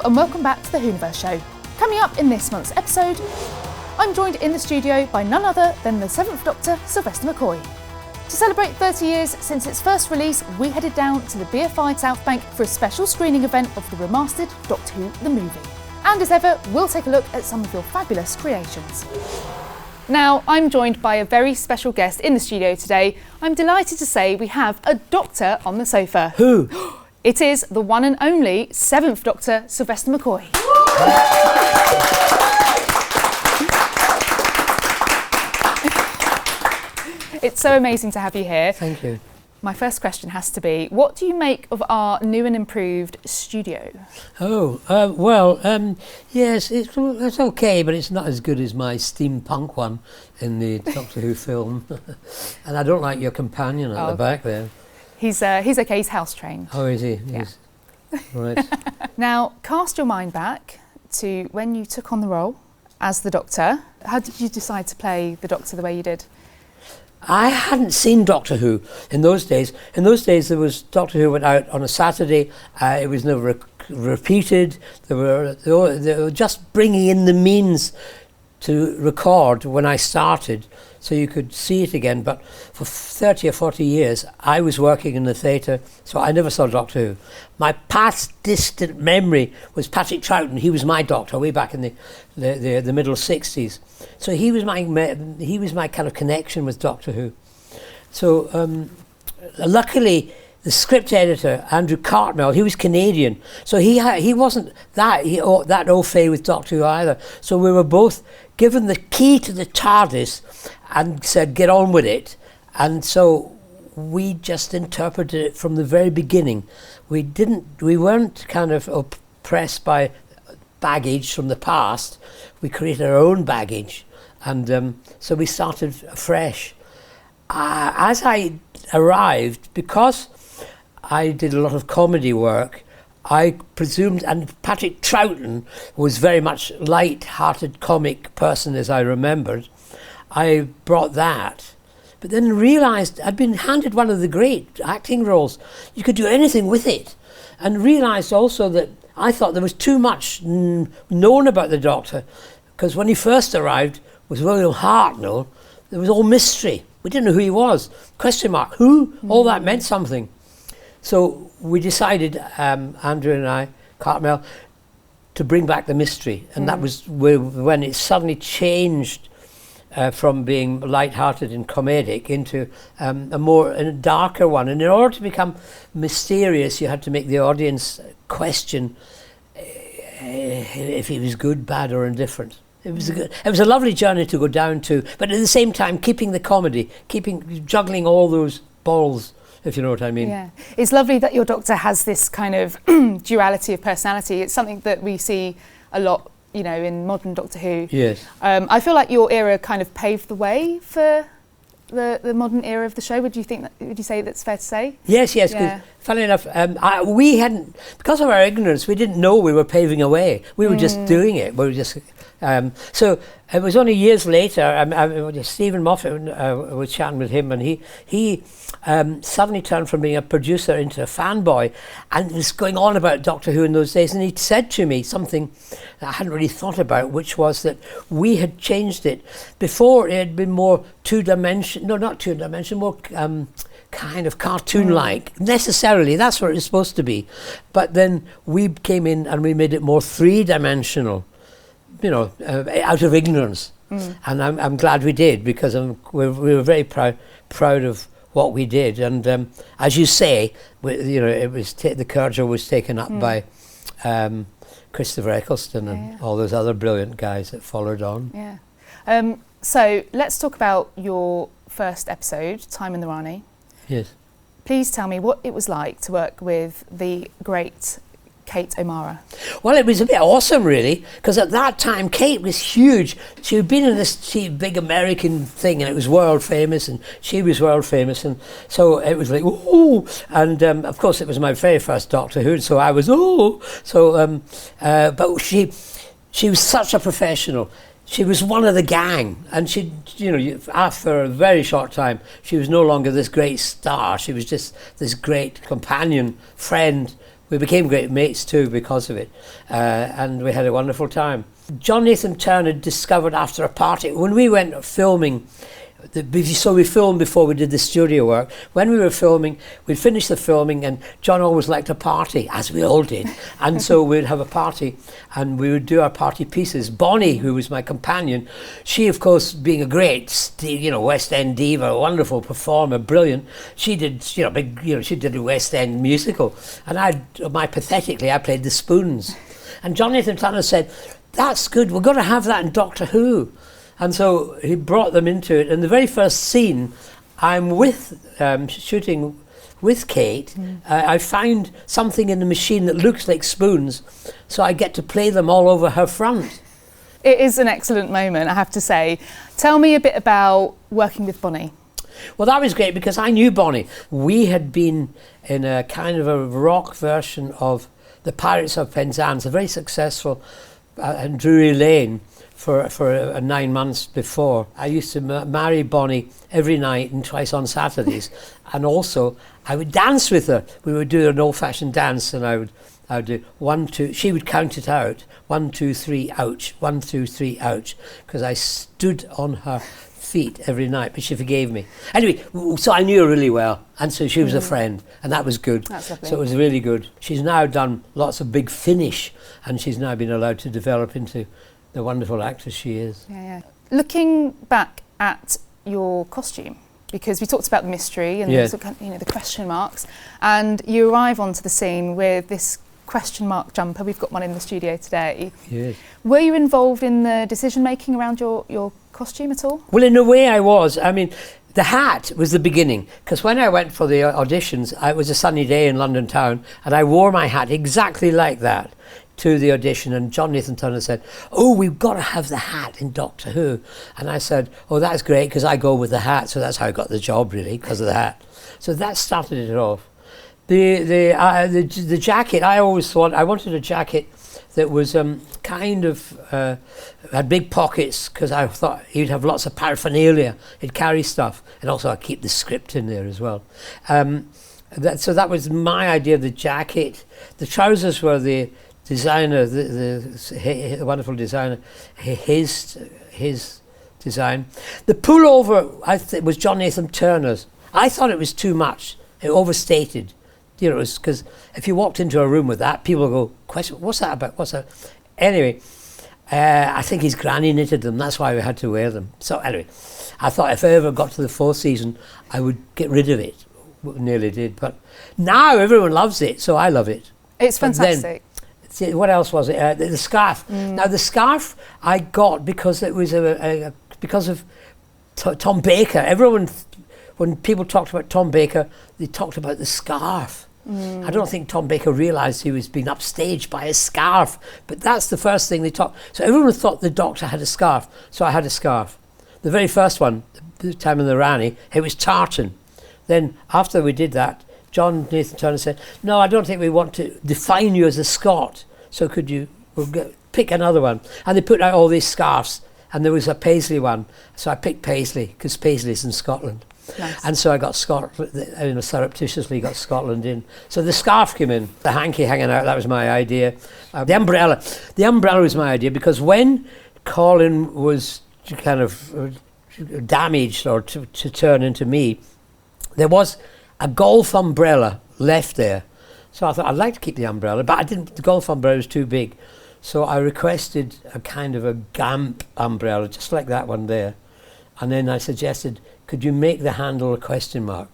and welcome back to the Whoniverse Show. Coming up in this month's episode, I'm joined in the studio by none other than the 7th Doctor, Sylvester McCoy. To celebrate 30 years since its first release, we headed down to the BFI Southbank for a special screening event of the remastered Doctor Who the movie. And as ever, we'll take a look at some of your fabulous creations. Now, I'm joined by a very special guest in the studio today. I'm delighted to say we have a doctor on the sofa. Who? It is the one and only 7th Doctor, Sylvester McCoy. It's so amazing to have you here. Thank you. My first question has to be, what do you make of our new and improved studio? Yes, it's okay, but it's not as good as my steampunk one in the Doctor Who film. And I don't like your companion at the back there. He's okay, he's house trained. Oh, is he? Yeah. Right. Now, cast your mind back to when you took on the role as the Doctor. How did you decide to play the Doctor the way you did? I hadn't seen Doctor Who in those days. In those days, there was Doctor Who went out on a Saturday. It was never repeated. They were just bringing in the means to record when I started, so you could see it again. But for 30 or 40 years, I was working in the theatre, so I never saw Doctor Who. My past distant memory was Patrick Troughton. He was my Doctor way back in the middle 60s. So he was my kind of connection with Doctor Who. So luckily, the script editor, Andrew Cartmel, he was Canadian, so he wasn't that au fait with Doctor Who either. So we were both given the key to the TARDIS and said, get on with it. And so we just interpreted it from the very beginning. We weren't kind of oppressed by baggage from the past. We created our own baggage. And so we started afresh. As I arrived, because I did a lot of comedy work, I presumed, and Patrick Troughton was very much light-hearted comic person as I remembered, I brought that. But then realised I'd been handed one of the great acting roles. You could do anything with it. And realised also that I thought there was too much known about the Doctor, because when he first arrived was William Hartnell, there was all mystery. We didn't know who he was. Question mark, who? All that meant something. So we decided, Andrew and I, Cartmel, to bring back the mystery. And that was when it suddenly changed from being light-hearted and comedic into a darker one. And in order to become mysterious, you had to make the audience question if he was good, bad or indifferent. It was a lovely journey to go down to, but at the same time keeping the comedy, juggling all those balls, if you know what I mean. Yeah, it's lovely that your Doctor has this kind of duality of personality. It's something that we see a lot, in modern Doctor Who. Yes. I feel like your era kind of paved the way for the modern era of the show. Would you say that's fair to say? Yes. Yeah. Funnily enough, we hadn't, because of our ignorance, we didn't know we were paving a way. We were just doing it. We were just. So it was only years later. Stephen Moffat was chatting with him, and he suddenly turned from being a producer into a fanboy, and was going on about Doctor Who in those days. And he said to me something that I hadn't really thought about, which was that we had changed it. Before it had been more more kind of cartoon-like. Necessarily, that's what it's supposed to be. But then we came in and we made it more three-dimensional. Out of ignorance, and I'm glad we did, because we were very proud of what we did. And as you say, it was the Curger was taken up by Christopher Eccleston and all those other brilliant guys that followed on. Yeah. So let's talk about your first episode, Time in the Rani. Yes. Please tell me what it was like to work with the great Kate O'Mara. Well, it was a bit awesome, really, because at that time Kate was huge. She had been in this big American thing, and it was world famous, and she was world famous, and so it was like, ooh, and of course it was my very first Doctor Who, so I was, ooh, so, but she was such a professional. She was one of the gang, and she, after a very short time, she was no longer this great star. She was just this great companion, friend, we became great mates too because of it, and we had a wonderful time. John Nathan Turner discovered after a party, when we went filming, so we filmed before we did the studio work. When we were filming, we'd finish the filming, and John always liked a party, as we all did. And so we'd have a party, and we would do our party pieces. Bonnie, who was my companion, she, of course, being a great, West End diva, a wonderful performer, brilliant. She did, she did a West End musical, and pathetically, I played the spoons. And John Nathan Turner said, "That's good. We're going to have that in Doctor Who." And so he brought them into it. And the very first scene, I'm shooting with Kate. I find something in the machine that looks like spoons, so I get to play them all over her front. It is an excellent moment, I have to say. Tell me a bit about working with Bonnie. Well, that was great because I knew Bonnie. We had been in a kind of a rock version of The Pirates of Penzance, a very successful in Drury Lane, for 9 months before. I used to marry Bonnie every night and twice on Saturdays, and also I would dance with her. We would do an old-fashioned dance, and I would do 1, 2. She would count it out: 1, 2, 3, ouch. 1, 2, 3, ouch. Because I stood on her feet every night, but she forgave me. Anyway, so I knew her really well, and so she was a friend, and that was good. That's lovely. So it was really good. She's now done lots of big finish, and she's now been allowed to develop into the wonderful actress she is. Yeah. Looking back at your costume, because we talked about the mystery and the question marks, and you arrive onto the scene with this question mark jumper. We've got one in the studio today. Yes. Were you involved in the decision making around your costume at all? Well, in a way I was. I mean, the hat was the beginning, because when I went for the auditions, it was a sunny day in London town, and I wore my hat exactly like that to the audition, and John Nathan Turner said, "Oh, we've got to have the hat in Doctor Who." And I said, "Oh, that's great, because I go with the hat." So that's how I got the job, really, because of the hat. So that started it off. The jacket, I always thought I wanted a jacket that was had big pockets, because I thought he'd have lots of paraphernalia, he'd carry stuff, and also I'd keep the script in there as well. So that was my idea of the jacket. The trousers were the designer, the wonderful designer, his design. The pullover was John Nathan Turner's. I thought it was too much, it overstated. It was because if you walked into a room with that, people go, "Question, what's that about? What's that?" Anyway, I think his granny knitted them. That's why we had to wear them. So anyway, I thought if I ever got to the 4th season, I would get rid of it. Nearly did, but now everyone loves it, so I love it. It's fantastic. Then, what else was it? The scarf. Now the scarf I got because it was because of Tom Baker. Everyone, when people talked about Tom Baker, they talked about the scarf. I don't think Tom Baker realised he was being upstaged by a scarf, but that's the first thing they talked. So everyone thought the Doctor had a scarf, so I had a scarf. The very first one, the time in the Rani, it was tartan. Then after we did that, John Nathan Turner said, "No, I don't think we want to define you as a Scot, so could you pick another one?" And they put out all these scarves, and there was a Paisley one, so I picked Paisley, because Paisley's in Scotland. Nice. And so I got surreptitiously got Scotland in. So the scarf came in, the hanky hanging out, that was my idea. The umbrella was my idea, because when Colin was kind of damaged or to turn into me, there was a golf umbrella left there. So I thought I'd like to keep the umbrella, but I didn't. The golf umbrella was too big. So I requested a kind of a Gamp umbrella, just like that one there. And then I suggested, could you make the handle a question mark?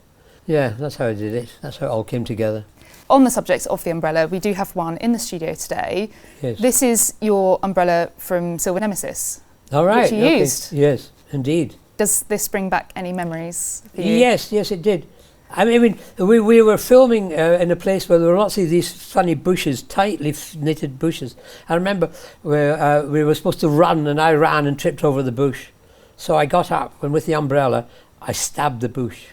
Yeah, that's how I did it. That's how it all came together. On the subject of the umbrella, we do have one in the studio today. Yes. This is your umbrella from Silver Nemesis. All right. Which you used. Yes, indeed. Does this bring back any memories for you? Yes, it did. I mean, we were filming in a place where there were lots of these funny bushes, tightly knitted bushes. I remember where we were supposed to run, and I ran and tripped over the bush. So I got up, and with the umbrella, I stabbed the bush.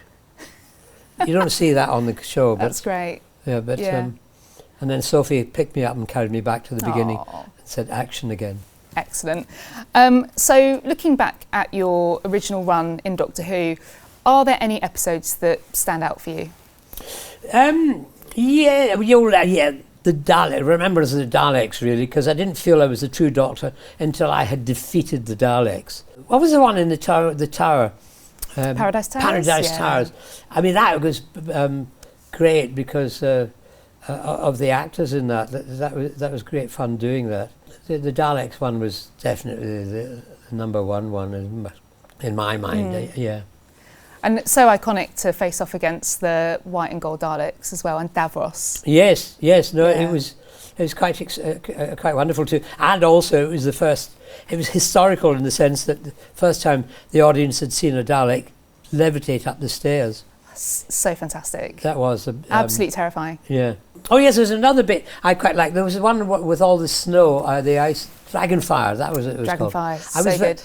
You don't see that on the show. But that's great. Yeah, but and then Sophie picked me up and carried me back to the beginning and said, "Action again." Excellent. So looking back at your original run in Doctor Who, are there any episodes that stand out for you? The the Daleks, remembrance of the Daleks, really, because I didn't feel I was the true Doctor until I had defeated the Daleks. What was the one in the tower? Paradise Towers. Paradise Towers. I mean, that was great because of the actors in that. That was great fun doing that. The Daleks one was definitely the number one in my mind. Yeah. And so iconic to face off against the white and gold Daleks as well, and Davros. Yes. No, it was quite wonderful too. And also, it was the first. It was historical in the sense that the first time the audience had seen a Dalek levitate up the stairs. So fantastic. That was absolutely terrifying. Yeah. Oh yes, there's another bit I quite like. There was one with all the snow, the ice, Dragonfire. That was it. Dragonfire. So good.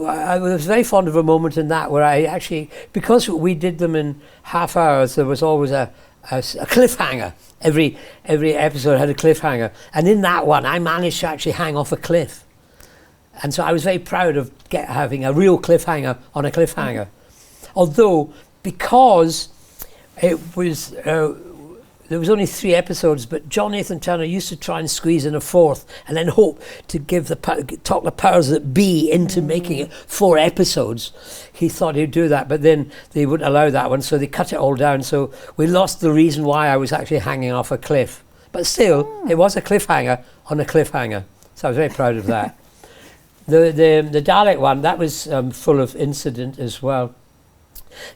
I was very fond of a moment in that where I actually, because we did them in half hours, there was always a cliffhanger. Every episode had a cliffhanger, and in that one, I managed to actually hang off a cliff, and so I was very proud of having a real cliffhanger on a cliffhanger. Although, because it was there was only 3 episodes, but John Nathan Turner used to try and squeeze in a 4th and then hope to talk the powers that be into making it 4 episodes. He thought he'd do that, but then they wouldn't allow that one, so they cut it all down. So we lost the reason why I was actually hanging off a cliff. But still, it was a cliffhanger on a cliffhanger. So I was very proud of that. The Dalek one, that was full of incident as well.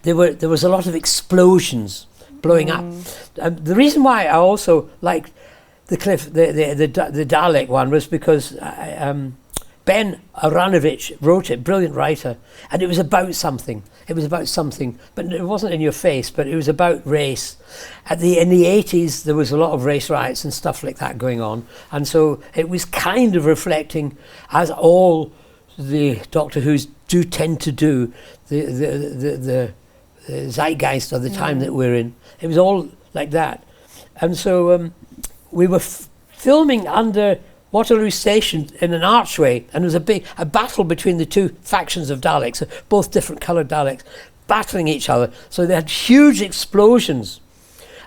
There was a lot of explosions blowing up. The reason why I also liked the Dalek one was because Ben Aronovich wrote it, brilliant writer, and it was about something. But it wasn't in your face, but it was about race. In the 80s, there was a lot of race riots and stuff like that going on, and so it was kind of reflecting, as all the Doctor Who's do tend to do, the zeitgeist of the time that we're in. It was all like that. And so we were filming under Waterloo Station in an archway, and there was a battle between the 2 factions of Daleks, both different coloured Daleks, battling each other. So they had huge explosions.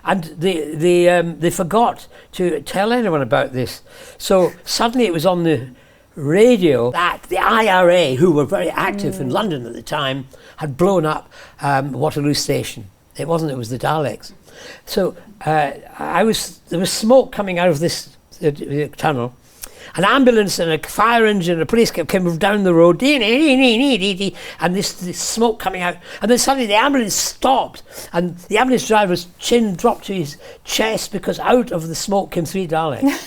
And they forgot to tell anyone about this. So suddenly it was on the radio that the IRA, who were very active in London at the time, had blown up Waterloo Station. It was the Daleks. So there was smoke coming out of this tunnel. An ambulance and a fire engine and a police came down the road, and this smoke coming out. And then suddenly the ambulance stopped, and the ambulance driver's chin dropped to his chest because out of the smoke came 3 Daleks.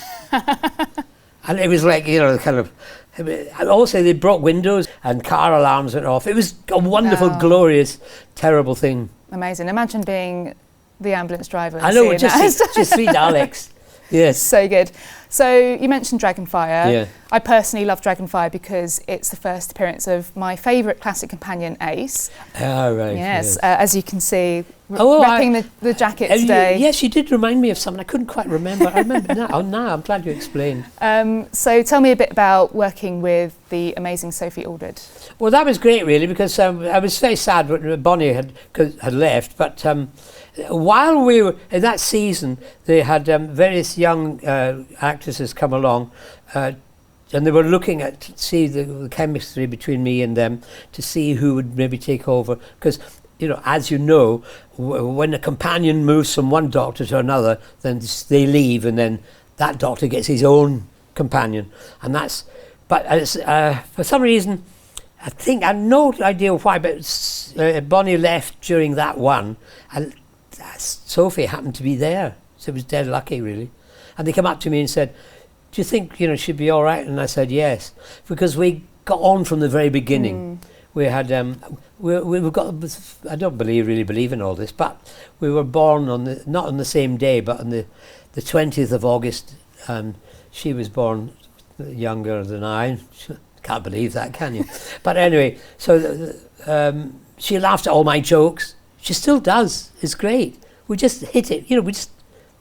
And it was like, kind of... And also they broke windows and car alarms went off. It was a wonderful, glorious, terrible thing. Amazing. Imagine being the ambulance driver. I know, just 3 Daleks. Yes. So good. So you mentioned Dragonfire. Yeah. I personally love Dragonfire because it's the first appearance of my favourite classic companion, Ace. Oh, right. Yes. As you can see, repping the jacket today. Yes, you did remind me of something. I couldn't quite remember. I remember now. Oh, now I'm glad you explained. So tell me a bit about working with the amazing Sophie Aldred. Well, that was great, really, because I was very sad when Bonnie had left, but while we were in that season, they had various young actresses come along, and they were looking at see the chemistry between me and them to see who would maybe take over. Because, as you know, when a companion moves from one Doctor to another, then they leave, and then that Doctor gets his own companion, and that's. But for some reason, I think I have no idea why, but Bonnie left during that one, and Sophie happened to be there, so it was dead lucky, really. And they come up to me and said, "Do you think she'd be all right?" And I said yes, because we got on from the very beginning. We had we've got. I don't really believe in all this, but we were born not on the same day, but on the 20th of August. She was born younger than I. Can't believe that, can you? But anyway, so she laughed at all my jokes. She still does. It's great. We just hit it. We just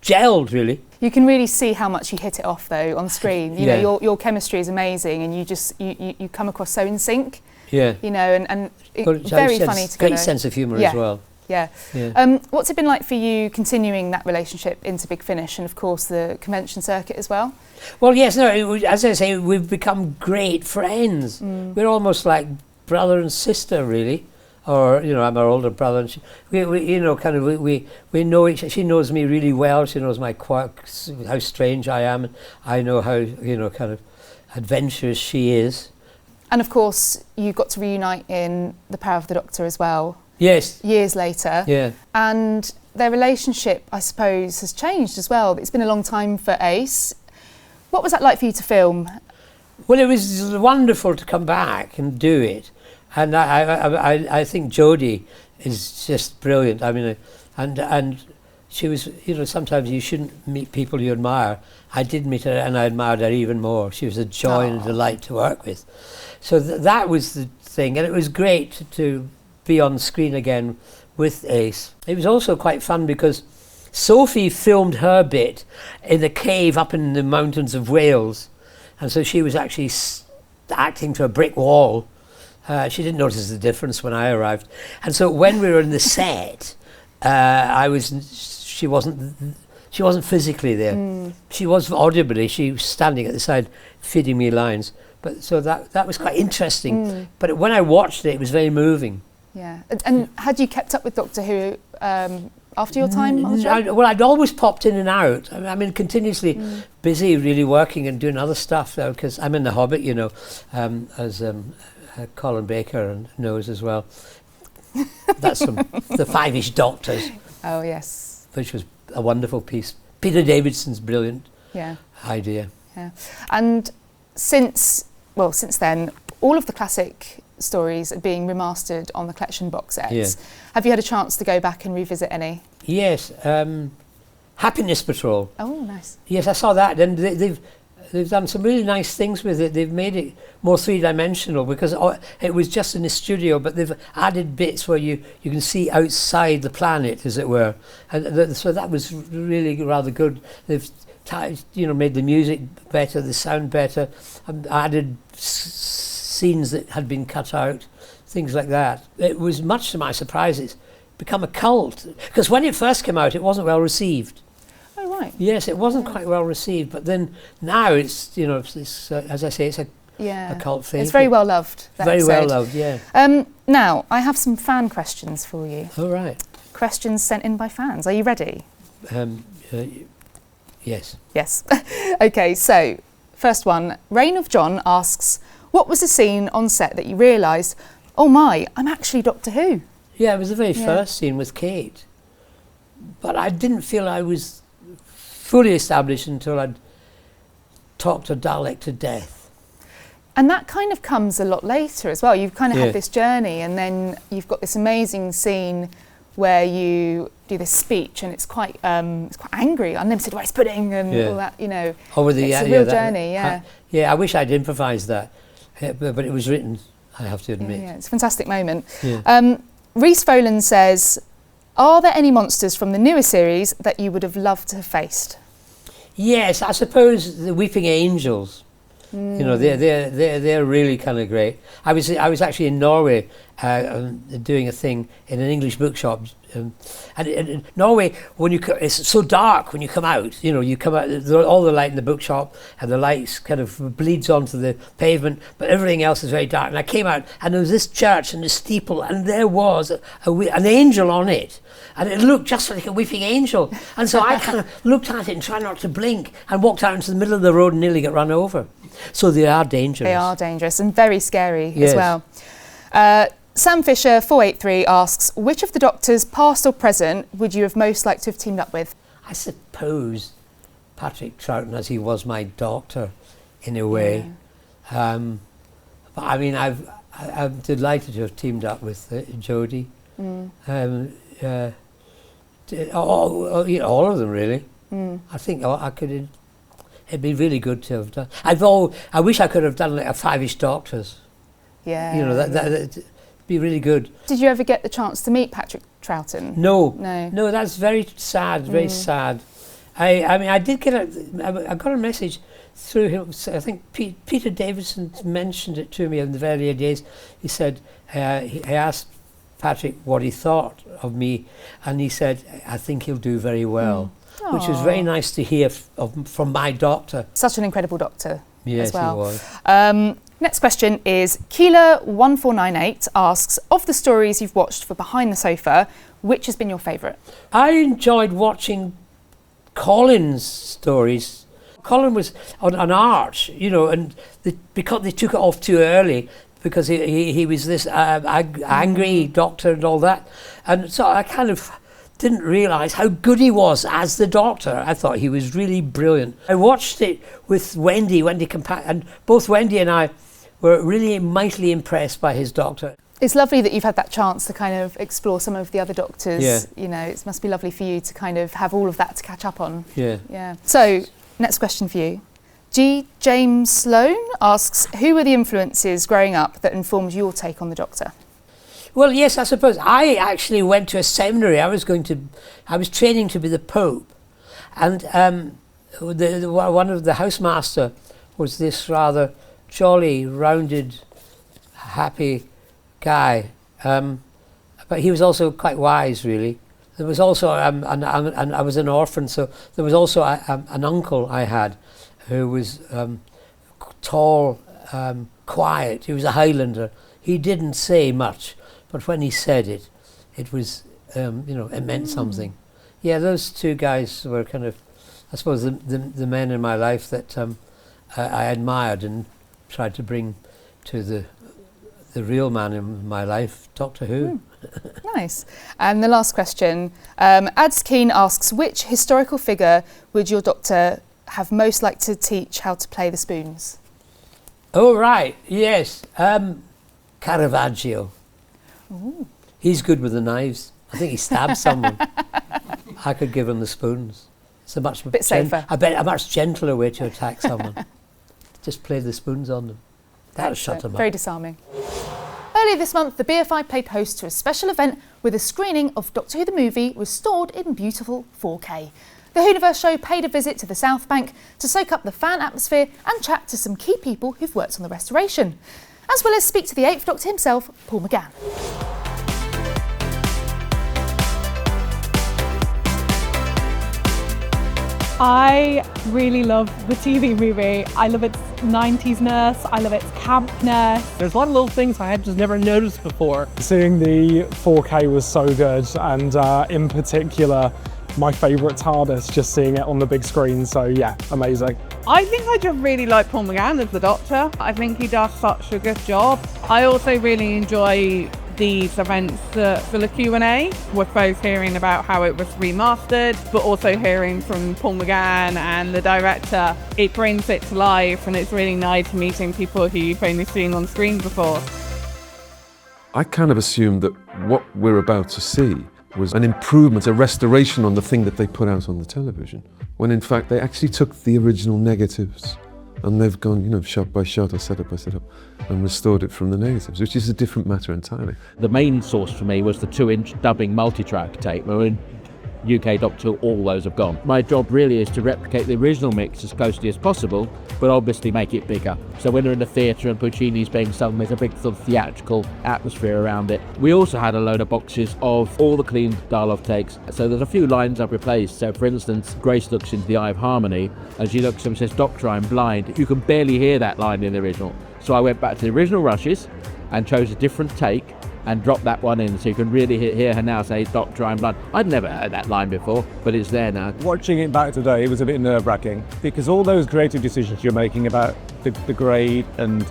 gelled, really. You can really see how much you hit it off, though, on screen. You know, your chemistry is amazing, and you come across so in sync. Yeah. And very funny together. Great sense of humour as well. Yeah. What's it been like for you continuing that relationship into Big Finish and, of course, the convention circuit as well? Well, yes, no, as I say, we've become great friends. We're almost like brother and sister, really. Or, you know, I'm her older brother, and we know each. She knows me really well. She knows my quirks, how strange I am, and I know how, you know, kind of adventurous she is. And of course, you got to reunite in The Power of the Doctor as well. Yes. Years later. Yeah. And their relationship, I suppose, has changed as well. It's been a long time for Ace. What was that like for you to film? Well, it was wonderful to come back and do it. And I think Jodie is just brilliant. I mean, and she was, you know, sometimes you shouldn't meet people you admire. I did meet her, and I admired her even more. She was a joy and a delight to work with. So that was the thing, and it was great to be on screen again with Ace. It was also quite fun because Sophie filmed her bit in a cave up in the mountains of Wales, and so she was actually acting to a brick wall. She didn't notice the difference when I arrived, and so when we were in the set, she wasn't physically there. She was audibly. She was standing at the side, feeding me lines. But so that was quite interesting. But when I watched it, it was very moving. Yeah. And had you kept up with Doctor Who after your time on the show? Well, I'd always popped in and out. I mean, continuously busy, really working and doing other stuff, because I'm in The Hobbit, you know, as Colin Baker knows as well. That's from the Five-ish Doctors. Oh, yes. Which was a wonderful piece. Peter Davidson's brilliant idea. Yeah. And since then, all of the classic stories are being remastered on the collection box sets. Yeah. Have you had a chance to go back and revisit any? Yes. Happiness Patrol. Oh, nice. Yes, I saw that, and they've done some really nice things with it. They've made it more three-dimensional because it was just in the studio, but they've added bits where you can see outside the planet, as it were. And so that was really rather good. They've made the music better, the sound better, and added scenes that had been cut out, things like that. It was, much to my surprise, it's become a cult. Because when it first came out, it wasn't well received. Oh, right. Yes, it wasn't quite well received, but then now it's, you know, it's as I say, it's a cult favourite. It's very well loved. Very well loved, yeah. Now, I have some fan questions for you. Oh, right. Questions sent in by fans. Are you ready? Yes. Yes. Okay, so first one. Reign of John asks, what was the scene on set that you realised, oh my, I'm actually Doctor Who? Yeah, it was the very first scene with Kate. But I didn't feel I was fully established until I'd talked a Dalek to death. And that kind of comes a lot later as well. You've kind of had this journey, and then you've got this amazing scene where you do this speech, and it's quite angry, unlimited rice pudding and all that, you know. Over the, it's a real journey, I wish I'd improvised that, but it was written, I have to admit. Yeah, it's a fantastic moment. Yeah. Reese Folan says, are there any monsters from the newer series that you would have loved to have faced? Yes, I suppose the Weeping Angels. You know, they're really kind of great. I was actually in Norway doing a thing in an English bookshop, and in Norway, it's so dark when you come out. You know, you come out, all the light in the bookshop, and the lights kind of bleeds onto the pavement, but everything else is very dark. And I came out, and there was this church and this steeple, and there was an angel on it. And it looked just like a weeping angel. And so I kind of looked at it and tried not to blink and walked out into the middle of the road and nearly got run over. So they are dangerous. They are dangerous and very scary as well. Sam Fisher, 483, asks, which of the Doctors, past or present, would you have most liked to have teamed up with? I suppose Patrick Troughton, as he was my Doctor, in a way. But I mean, I'm delighted to have teamed up with Jodie. All of them, really. I think I could. It'd be really good to have done. I wish I could have done like a Five-ish Doctors. Yeah. You know, that'd be really good. Did you ever get the chance to meet Patrick Troughton? No. That's very sad. Very sad. I mean, I did get I got a message through him. I think Peter Davidson mentioned it to me in the earlier days. He said he asked Patrick what he thought of me, and he said, I think he'll do very well, which was very nice to hear from my doctor. Such an incredible doctor as well. Yes, he was. Next question is Keela1498 asks, of the stories you've watched for Behind the Sofa, which has been your favourite? I enjoyed watching Colin's stories. Colin was on an arch, and because they took it off too early, because he was this angry doctor and all that. And so I kind of didn't realise how good he was as the doctor. I thought he was really brilliant. I watched it with Wendy and both Wendy and I were really mightily impressed by his doctor. It's lovely that you've had that chance to kind of explore some of the other doctors. Yeah. It must be lovely for you to kind of have all of that to catch up on. Yeah. So, next question for you. G. James Sloan asks, who were the influences growing up that informed your take on the Doctor? Well, yes, I suppose. I actually went to a seminary. I was training to be the Pope. And one of the housemaster was this rather jolly, rounded, happy guy. But he was also quite wise, really. There was also, and I was an orphan, so there was also an uncle I had who was tall, quiet. He was a Highlander. He didn't say much, but when he said it, it was, it meant something. Yeah, those two guys were kind of, I suppose, the men in my life that I admired and tried to bring to the real man in my life, Doctor Who. Nice. And the last question, Ads Keen asks, which historical figure would your Doctor have most liked to teach how to play the spoons? Oh, right, yes. Caravaggio. Ooh. He's good with the knives. I think he stabbed someone. I could give him the spoons. It's a much bit safer. I bet a much gentler way to attack someone. Just play the spoons on them. That'll shut them up. Very disarming. Earlier this month, the BFI played host to a special event with a screening of Doctor Who the movie restored in beautiful 4K. The Whoniverse Show paid a visit to the Southbank to soak up the fan atmosphere and chat to some key people who've worked on the restoration, as well as speak to the 8th Doctor himself, Paul McGann. I really love the TV movie. I love its 90s-ness, I love its campness. There's a lot of little things I had just never noticed before. Seeing the 4K was so good, and in particular, my favourite TARDIS, just seeing it on the big screen, so yeah, amazing. I think I just really like Paul McGann as the Doctor. I think he does such a good job. I also really enjoy these events for the Q&A, with both hearing about how it was remastered, but also hearing from Paul McGann and the director. It brings it to life, and it's really nice meeting people who you've only seen on screen before. I kind of assumed that what we're about to see was an improvement, a restoration on the thing that they put out on the television, when in fact they actually took the original negatives and they've gone, shot by shot or setup by setup, and restored it from the negatives, which is a different matter entirely. The main source for me was the 2-inch dubbing multi-track tape. We're in UK Doctor Who, all those have gone. My job really is to replicate the original mix as closely as possible, but obviously make it bigger. So when we're in the theatre and Puccini's being sung, there's a big sort of theatrical atmosphere around it. We also had a load of boxes of all the clean dialogue takes, so there's a few lines I've replaced. So for instance, Grace looks into the Eye of Harmony, and she looks and says, "Doctor, I'm blind." You can barely hear that line in the original. So I went back to the original rushes and chose a different take and drop that one in, so you can really hear her now say, "Doctor, I'm blind." I'd never heard that line before, but it's there now. Watching it back today, it was a bit nerve-wracking, because all those creative decisions you're making about the grade and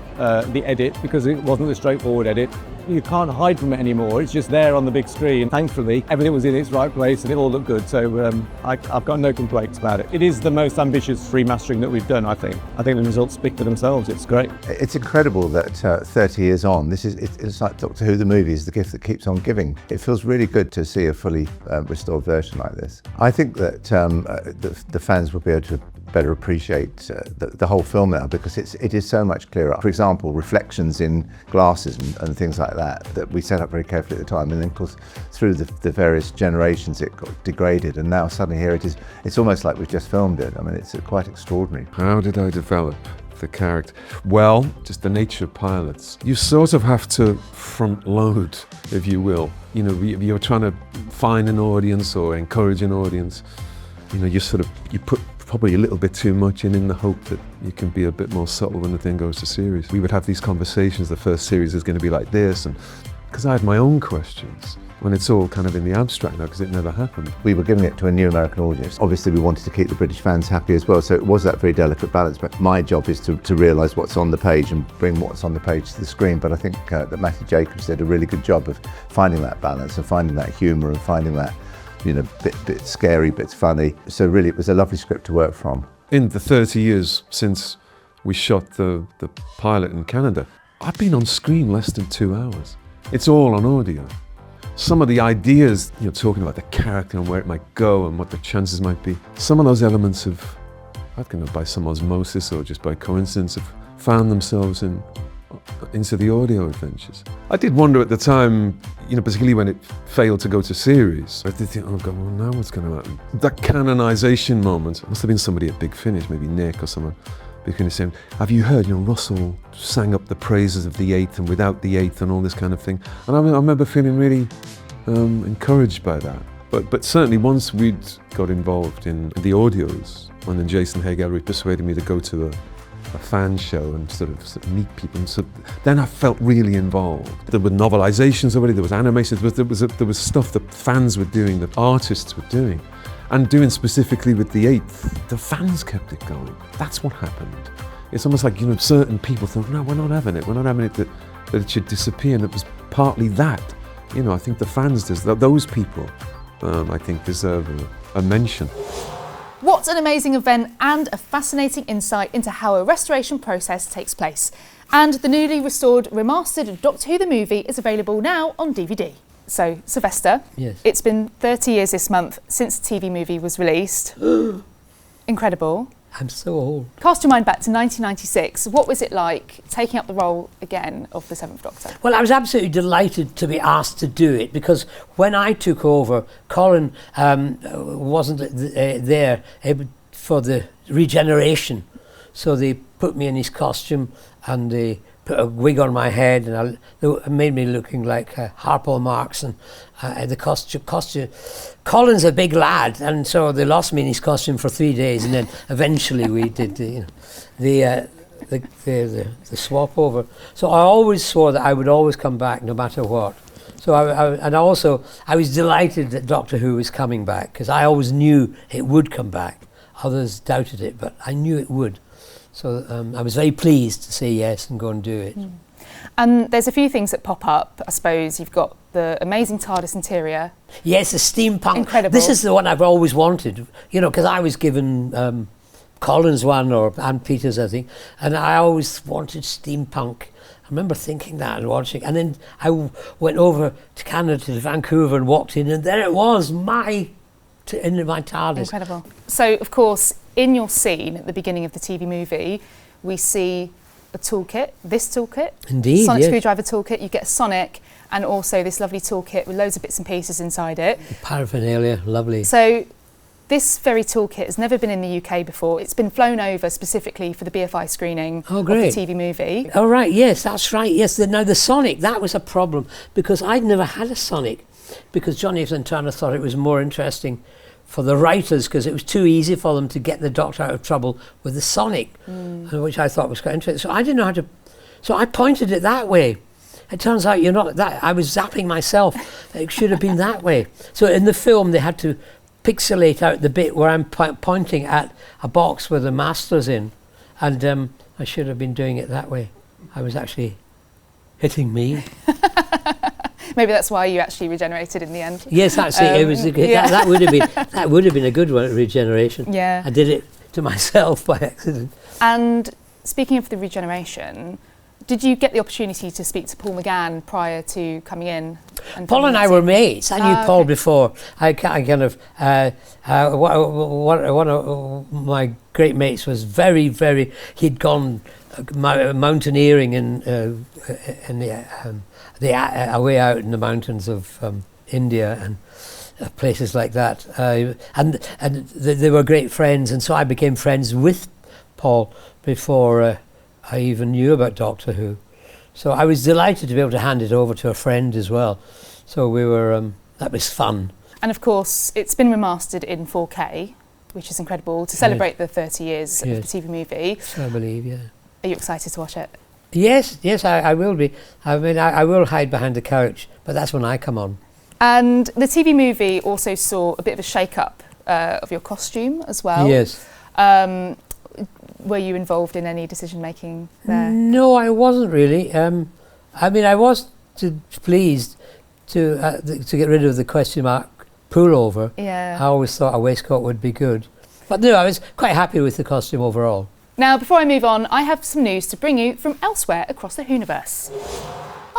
the edit, because it wasn't a straightforward edit, you can't hide from it anymore. It's just there on the big screen. Thankfully, everything was in its right place and it all looked good, so I've got no complaints about it. It is the most ambitious remastering that we've done, I think. I think the results speak for themselves. It's great. It's incredible that 30 years on, it's like Doctor Who the movie is the gift that keeps on giving. It feels really good to see a fully restored version like this. I think that the fans will be able to better appreciate the whole film now, because it is so much clearer. For example, reflections in glasses and things like that we set up very carefully at the time, and then of course through the various generations it got degraded, and now suddenly here it is. It's almost like we've just filmed it. I mean, it's quite extraordinary. How did I develop the character? Well, just the nature of pilots. You sort of have to front load, if you will. You know, you're trying to find an audience or encourage an audience. You know, you put probably a little bit too much in the hope that you can be a bit more subtle when the thing goes to series. We would have these conversations, the first series is going to be like this, and because I had my own questions, when it's all kind of in the abstract now, because it never happened. We were giving it to a new American audience. Obviously, we wanted to keep the British fans happy as well, so it was that very delicate balance. But my job is to realise what's on the page and bring what's on the page to the screen. But I think that Matthew Jacobs did a really good job of finding that balance and finding that humour and finding that, you know, bit scary, bit funny. So really, it was a lovely script to work from. In the 30 years since we shot the pilot in Canada, I've been on screen less than 2 hours. It's all on audio. Some of the ideas, you know, talking about the character and where it might go and what the chances might be, some of those elements have, I don't know, by some osmosis or just by coincidence, have found themselves into the audio adventures. I did wonder at the time, you know, particularly when it failed to go to series, I did think, oh God, well, now what's going to happen? That canonization moment, must have been somebody at Big Finish, maybe Nick or someone, Big Finish saying, have you heard, you know, Russell sang up the praises of the Eighth and without the Eighth and all this kind of thing. And I remember feeling really encouraged by that. But certainly once we'd got involved in the audios, and then Jason Haig-Ellery persuaded me to go to a fan show and sort of meet people, and so then I felt really involved. There were novelizations already, there was animations, there was stuff that fans were doing, that artists were doing, and doing specifically with the Eighth. The fans kept it going. That's what happened. It's almost like, you know, certain people thought, no, we're not having it that it should disappear, and it was partly that. You know, I think the fans, those people, I think deserve a mention. What an amazing event and a fascinating insight into how a restoration process takes place. And the newly restored, remastered Doctor Who the movie is available now on DVD. So, Sylvester, yes. It's been 30 years this month since the TV movie was released. Incredible. I'm so old. Cast your mind back to 1996. What was it like taking up the role again of the Seventh Doctor? Well, I was absolutely delighted to be asked to do it, because when I took over, Colin wasn't there for the regeneration. So they put me in his costume and they put a wig on my head, and they made me looking like Harpo Marx, and the costume. Colin's a big lad, and so they lost me in his costume for 3 days, and then eventually we did the swap over. So I always swore that I would always come back no matter what. So I was delighted that Doctor Who was coming back, because I always knew it would come back. Others doubted it, but I knew it would. So I was very pleased to say yes and go and do it. Mm. And there's a few things that pop up. I suppose you've got the amazing TARDIS interior. Yes, the steampunk. Incredible. This is the one I've always wanted, you know, because I was given Colin's one, or Anne Peters, I think, and I always wanted steampunk. I remember thinking that and watching, and then I went over to Canada, to Vancouver, and walked in, and there it was, in my TARDIS. Incredible. So, of course, in your scene at the beginning of the TV movie, we see a toolkit, this toolkit. Indeed, Sonic yes. screwdriver toolkit. You get a Sonic, and also this lovely toolkit with loads of bits and pieces inside it. Paraphernalia, lovely. So this very toolkit has never been in the UK before. It's been flown over specifically for the BFI screening of the TV movie. Oh, right, yes, that's right. Yes, now the Sonic, that was a problem, because I'd never had a Sonic, because Johnny and Turner thought it was more interesting for the writers, because it was too easy for them to get the Doctor out of trouble with the Sonic, which I thought was quite interesting. So I didn't know how to, so I pointed it that way. It turns out you're not that, I was zapping myself. It should have been that way. So in the film they had to pixelate out the bit where I'm pointing at a box with the masters in, and I should have been doing it that way. I was actually hitting me. Maybe that's why you actually regenerated in the end. Yes, that's it. It was that would have been a good one, Regeneration. Yeah. I did it to myself by accident. And speaking of the regeneration, did you get the opportunity to speak to Paul McGann prior to coming in? Paul and I were mates. I knew Paul before. I kind of one of my great mates was very. He'd gone mountaineering in away out in the mountains of India and places like that, and they were great friends, and so I became friends with Paul before I even knew about Doctor Who. So I was delighted to be able to hand it over to a friend as well. So we were, that was fun. And of course, it's been remastered in 4K, which is incredible, to celebrate the 30 years of the TV movie. So I believe, yeah. Are you excited to watch it? Yes, I will be. I mean, I will hide behind the couch, but that's when I come on. And the TV movie also saw a bit of a shake-up of your costume as well. Yes. Were you involved in any decision-making there? No, I wasn't really. I mean, I was pleased to get rid of the question mark pullover. Yeah. I always thought a waistcoat would be good. But no, I was quite happy with the costume overall. Now, before I move on, I have some news to bring you from elsewhere across the Whoniverse.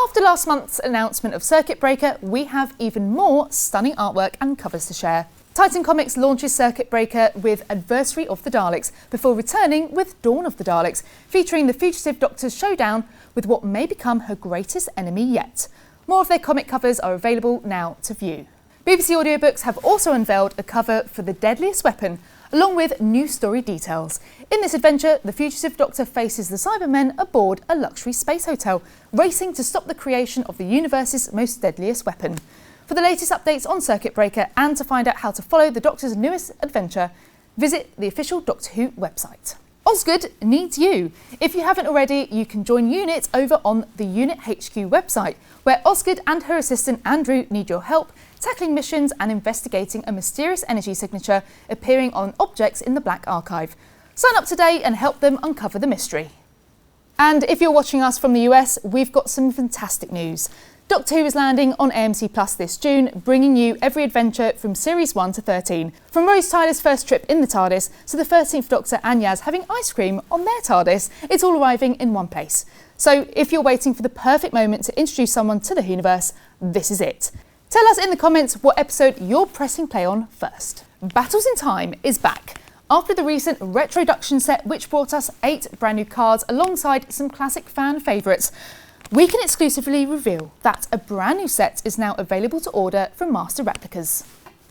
After last month's announcement of Circuit Breaker, we have even more stunning artwork and covers to share. Titan Comics launches Circuit Breaker with Adversary of the Daleks, before returning with Dawn of the Daleks, featuring the fugitive Doctor's showdown with what may become her greatest enemy yet. More of their comic covers are available now to view. BBC Audiobooks have also unveiled a cover for The Deadliest Weapon, along with new story details. In this adventure, the fugitive Doctor faces the Cybermen aboard a luxury space hotel, racing to stop the creation of the universe's most deadliest weapon. For the latest updates on Circuit Breaker and to find out how to follow the Doctor's newest adventure, visit the official Doctor Who website. Osgood needs you. If you haven't already, you can join UNIT over on the UNIT HQ website, where Osgood and her assistant Andrew need your help tackling missions and investigating a mysterious energy signature appearing on objects in the Black Archive. Sign up today and help them uncover the mystery. And if you're watching us from the US, we've got some fantastic news. Doctor Who is landing on AMC Plus this June, bringing you every adventure from Series 1 to 13. From Rose Tyler's first trip in the TARDIS to the 13th Doctor and Yaz having ice cream on their TARDIS, it's all arriving in one place. So if you're waiting for the perfect moment to introduce someone to the Whoniverse, this is it. Tell us in the comments what episode you're pressing play on first. Battles in Time is back. After the recent Retroduction set, which brought us 8 brand new cards alongside some classic fan favourites, we can exclusively reveal that a brand new set is now available to order from Master Replicas.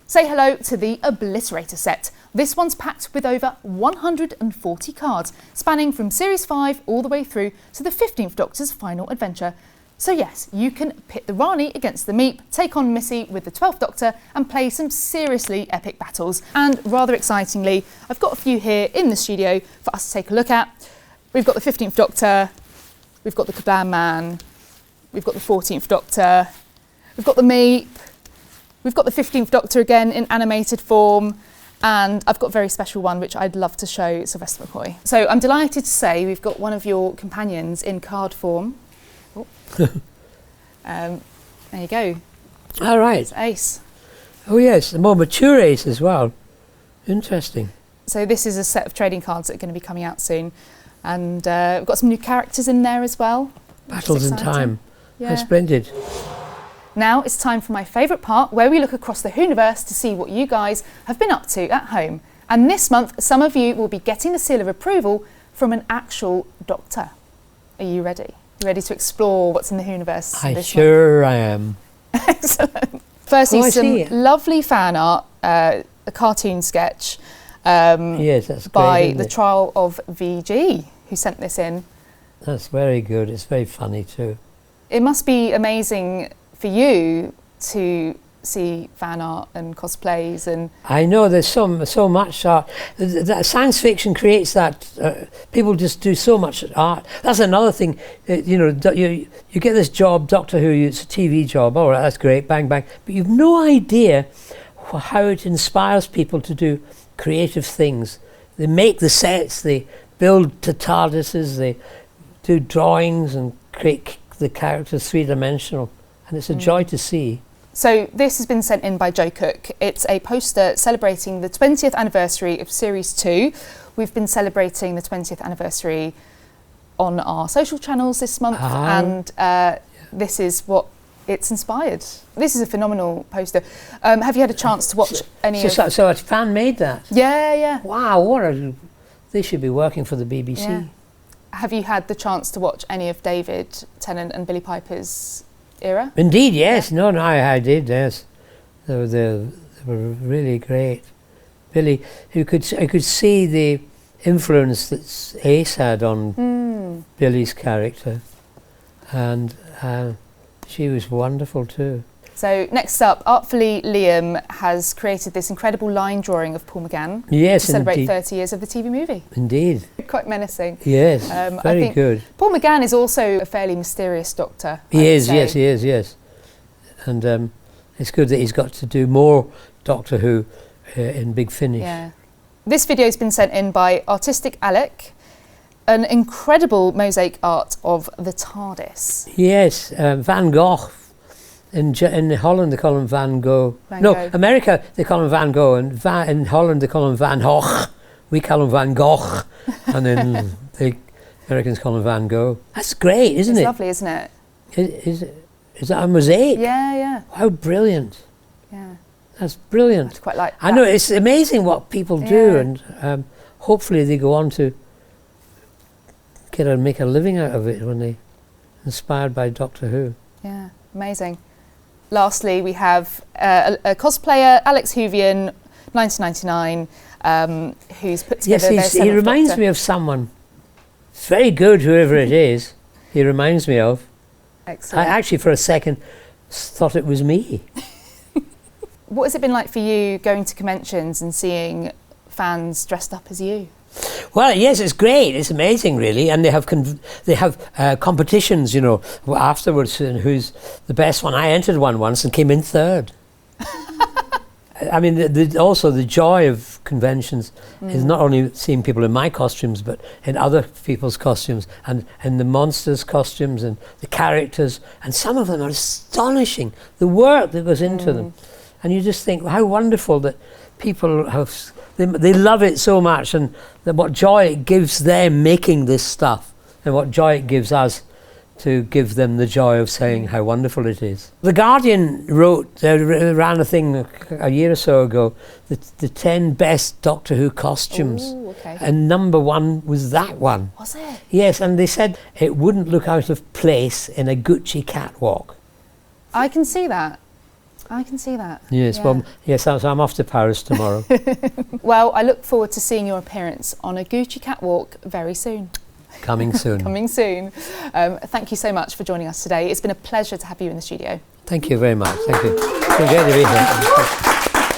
Say hello to the Obliterator set. This one's packed with over 140 cards, spanning from Series 5 all the way through to the 15th Doctor's final adventure. So yes, you can pit the Rani against the Meep, take on Missy with the 12th Doctor and play some seriously epic battles. And rather excitingly, I've got a few here in the studio for us to take a look at. We've got the 15th Doctor, we've got the Kablam Man, we've got the 14th Doctor, we've got the Meep, we've got the 15th Doctor again in animated form, and I've got a very special one which I'd love to show Sylvester McCoy. So I'm delighted to say we've got one of your companions in card form. Oh. There you go. All right. It's Ace. Oh yes, the more mature Ace as well. Interesting. So this is a set of trading cards that are going to be coming out soon, and we've got some new characters in there as well. Battles in Time. Yeah. That's splendid. Now it's time for my favourite part, where we look across the Whoniverse to see what you guys have been up to at home. And this month, some of you will be getting the seal of approval from an actual Doctor. Are you ready? You ready to explore what's in the Whoniverse I this sure am. Excellent. Firstly, some lovely fan art, a cartoon sketch yes, that's by great, the Trial of VG, who sent this in. That's very good. It's very funny too. It must be amazing for you to see fan art and cosplays and... I know there's so much art. That science fiction creates that. People just do so much art. That's another thing. You know, you get this job, Doctor Who. It's a TV job. All right, that's great. Bang bang. But you've no idea how it inspires people to do creative things. They make the sets. They build the TARDISes. They do drawings and create the characters three-dimensional, and it's a joy to see. So this has been sent in by Joe Cook. It's a poster celebrating the 20th anniversary of Series 2. We've been celebrating the 20th anniversary on our social channels this month, and this is what it's inspired. This is a phenomenal poster. Have you had a chance to watch any of... So a fan made that? Yeah, yeah. Wow, they should be working for the BBC. Yeah. Have you had the chance to watch any of David Tennant and Billy Piper's era? Indeed, yes. Yeah. No, I did, yes. They were really great. Billy, I could see influence that Ace had on Billy's character, and she was wonderful too. So next up, artfully Liam has created this incredible line drawing of Paul McGann Yes, to celebrate indeed. 30 years of the TV movie. Indeed. Quite menacing. Yes, I very think good. Paul McGann is also a fairly mysterious doctor. I He would is, say. yes, he is, yes. And it's good that he's got to do more Doctor Who in Big Finish. Yeah. This video has been sent in by Artistic Alec, an incredible mosaic art of the TARDIS. Yes, Van Gogh. In Holland they call him Van Gogh. Van No, Gogh. America they call him Van Gogh, and in Holland they call him Van Gogh. We call him Van Gogh, and then the Americans call him Van Gogh. That's great, isn't It's it? lovely, isn't it? Is that a mosaic? Yeah, yeah, How brilliant! yeah. That's brilliant. I'd quite like I that. know, it's amazing what people do, Yeah. and hopefully they go on to make a living out of it when they inspired by Doctor Who. Yeah, amazing. Lastly, we have a cosplayer, Alex Hoovian, 1999, who's put together their Yes, he seventh reminds Doctor. me of someone. It's very good, whoever it is. He reminds me of. I Excellent. actually, for a second, thought it was me. What has it been like for you going to conventions and seeing fans dressed up as you? Well, yes, it's great. It's amazing, really. And they have competitions, you know, afterwards, and who's the best one. I entered one once and came in third. I mean, also the joy of conventions is not only seeing people in my costumes, but in other people's costumes, and the monsters' costumes and the characters. And some of them are astonishing, the work that goes into them. And you just think, how wonderful that people have, they love it so much, and that what joy it gives them making this stuff, and what joy it gives us to give them the joy of saying how wonderful it is. The Guardian ran a thing a year or so ago, the 10 best Doctor Who costumes. Ooh, okay. And number one was that one. Was it? Yes, and they said it wouldn't look out of place in a Gucci catwalk. I can see that. I can see that. Yes, Yeah. well, yes, so I'm off to Paris tomorrow. Well, I look forward to seeing your appearance on a Gucci catwalk very soon. Coming soon. Coming soon. Thank you so much for joining us today. It's been a pleasure to have you in the studio. Thank you very much. Thank you. It's been great to be here.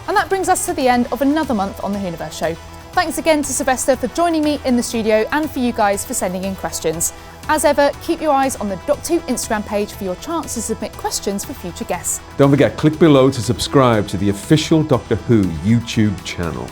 And that brings us to the end of another month on the Whoniverse Show. Thanks again to Sylvester for joining me in the studio, and for you guys for sending in questions. As ever, keep your eyes on the Doctor Who Instagram page for your chance to submit questions for future guests. Don't forget, click below to subscribe to the official Doctor Who YouTube channel.